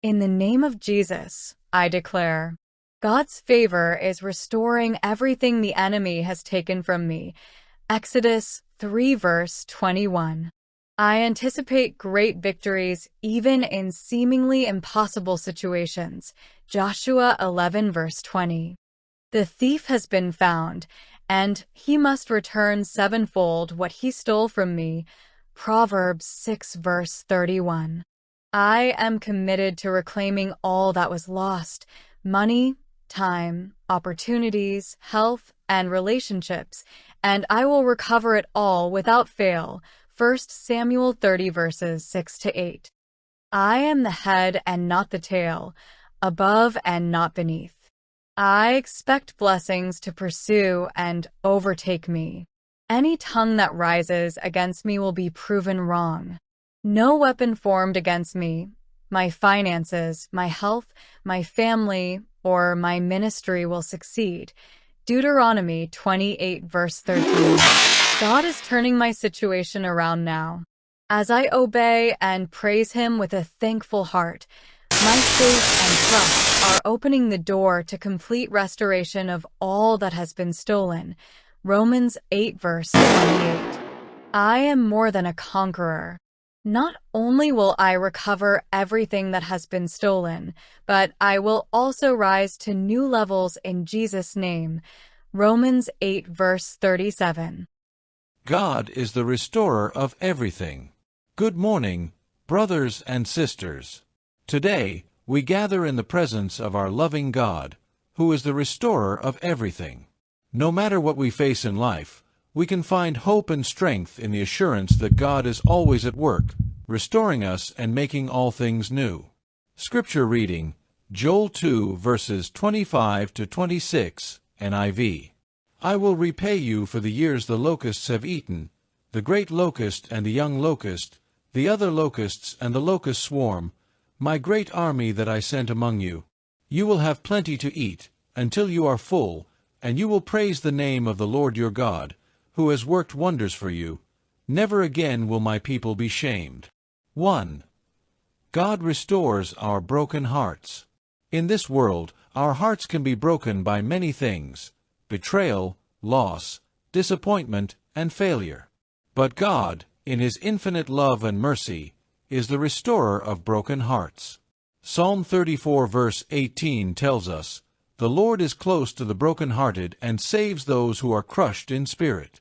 In the name of Jesus, I declare, God's favor is restoring everything the enemy has taken from me. Exodus 3 verse 21. I anticipate great victories even in seemingly impossible situations. Joshua 11 verse 20. The thief has been found, and he must return sevenfold what he stole from me. Proverbs 6 verse 31. I am committed to reclaiming all that was lost: money, time, opportunities, health, and relationships, and I will recover it all without fail. 1 Samuel 30 verses 6 to 8. I am the head and not the tail, above and not beneath. I expect blessings to pursue and overtake me. Any tongue that rises against me will be proven wrong. No weapon formed against me, my finances, my health, my family, or my ministry will succeed. Deuteronomy 28 verse 13. God is turning my situation around now. As I obey and praise Him with a thankful heart, my faith and trust are opening the door to complete restoration of all that has been stolen. Romans 8 verse 28. I am more than a conqueror. Not only will I recover everything that has been stolen, but I will also rise to new levels in Jesus' name. Romans 8 verse 37. God is the restorer of everything. Good morning, brothers and sisters. Today, we gather in the presence of our loving God, who is the restorer of everything. No matter what we face in life, we can find hope and strength in the assurance that God is always at work, restoring us and making all things new. Scripture reading, Joel 2 verses 25 to 26, NIV. I will repay you for the years the locusts have eaten, the great locust and the young locust, the other locusts and the locust swarm, my great army that I sent among you. You will have plenty to eat, until you are full, and you will praise the name of the Lord your God, who has worked wonders for you. Never again will my people be shamed. 1. God restores our broken hearts. In this world, our hearts can be broken by many things: betrayal, loss, disappointment, and failure. But God, in His infinite love and mercy, is the restorer of broken hearts. Psalm 34 verse 18 tells us, "The Lord is close to the brokenhearted and saves those who are crushed in spirit."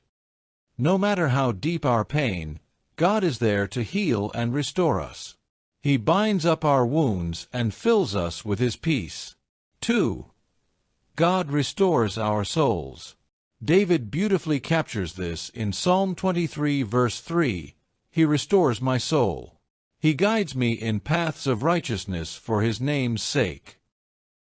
No matter how deep our pain, God is there to heal and restore us. He binds up our wounds and fills us with His peace. 2. God restores our souls. David beautifully captures this in Psalm 23 verse 3, "He restores my soul. He guides me in paths of righteousness for His name's sake."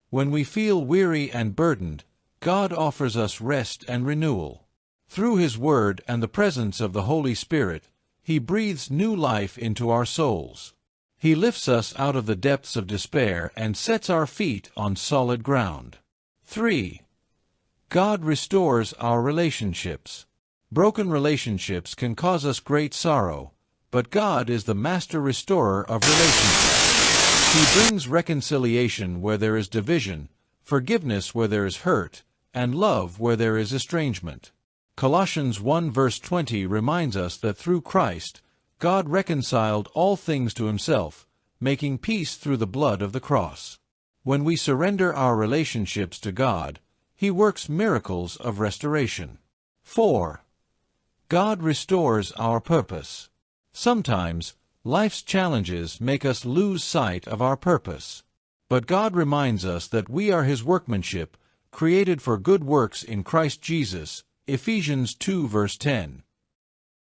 When we feel weary and burdened, God offers us rest and renewal. Through His Word and the presence of the Holy Spirit, He breathes new life into our souls. He lifts us out of the depths of despair and sets our feet on solid ground. 3. God restores our relationships. Broken relationships can cause us great sorrow, but God is the master restorer of relationships. He brings reconciliation where there is division, forgiveness where there is hurt, and love where there is estrangement. Colossians 1 verse 20 reminds us that through Christ, God reconciled all things to Himself, making peace through the blood of the cross. When we surrender our relationships to God, He works miracles of restoration. 4. God restores our purpose. Sometimes, life's challenges make us lose sight of our purpose. But God reminds us that we are His workmanship, created for good works in Christ Jesus, Ephesians 2 verse 10.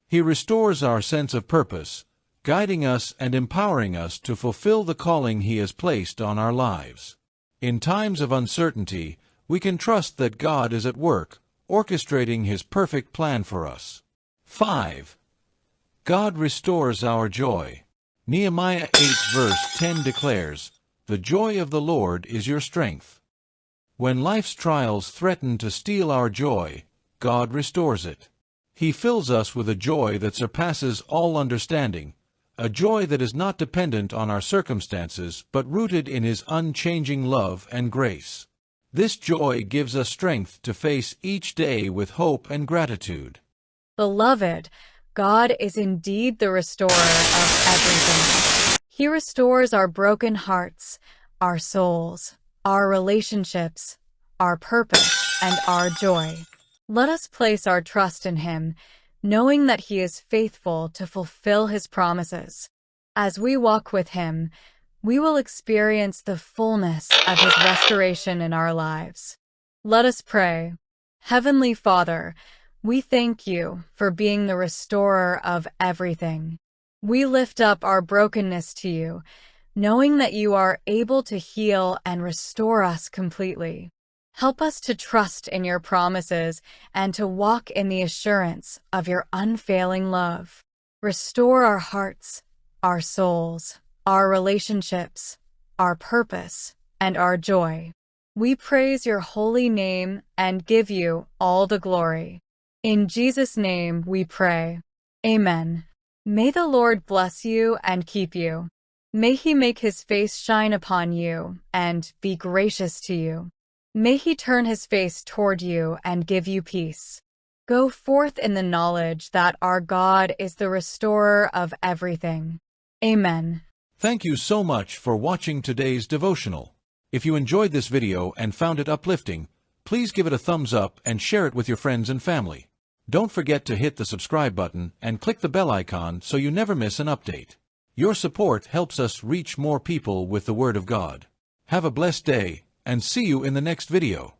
He restores our sense of purpose, guiding us and empowering us to fulfill the calling He has placed on our lives. In times of uncertainty, we can trust that God is at work, orchestrating His perfect plan for us. 5. God restores our joy. Nehemiah 8 verse 10 declares, "The joy of the Lord is your strength." When life's trials threaten to steal our joy, God restores it. He fills us with a joy that surpasses all understanding, a joy that is not dependent on our circumstances but rooted in His unchanging love and grace. This joy gives us strength to face each day with hope and gratitude. Beloved, God is indeed the restorer of everything. He restores our broken hearts, our souls, our relationships, our purpose, and our joy. Let us place our trust in Him, knowing that He is faithful to fulfill His promises. As we walk with Him, we will experience the fullness of His restoration in our lives. Let us pray. Heavenly Father, we thank You for being the restorer of everything. We lift up our brokenness to You, knowing that You are able to heal and restore us completely. Help us to trust in Your promises and to walk in the assurance of Your unfailing love. Restore our hearts, our souls, our relationships, our purpose, and our joy. We praise Your holy name and give You all the glory. In Jesus' name we pray. Amen. May the Lord bless you and keep you. May He make His face shine upon you and be gracious to you. May He turn His face toward you and give you peace. Go forth in the knowledge that our God is the restorer of everything. Amen. Thank you so much for watching today's devotional. If you enjoyed this video and found it uplifting, please give it a thumbs up and share it with your friends and family. Don't forget to hit the subscribe button and click the bell icon so you never miss an update. Your support helps us reach more people with the Word of God. Have a blessed day, and see you in the next video.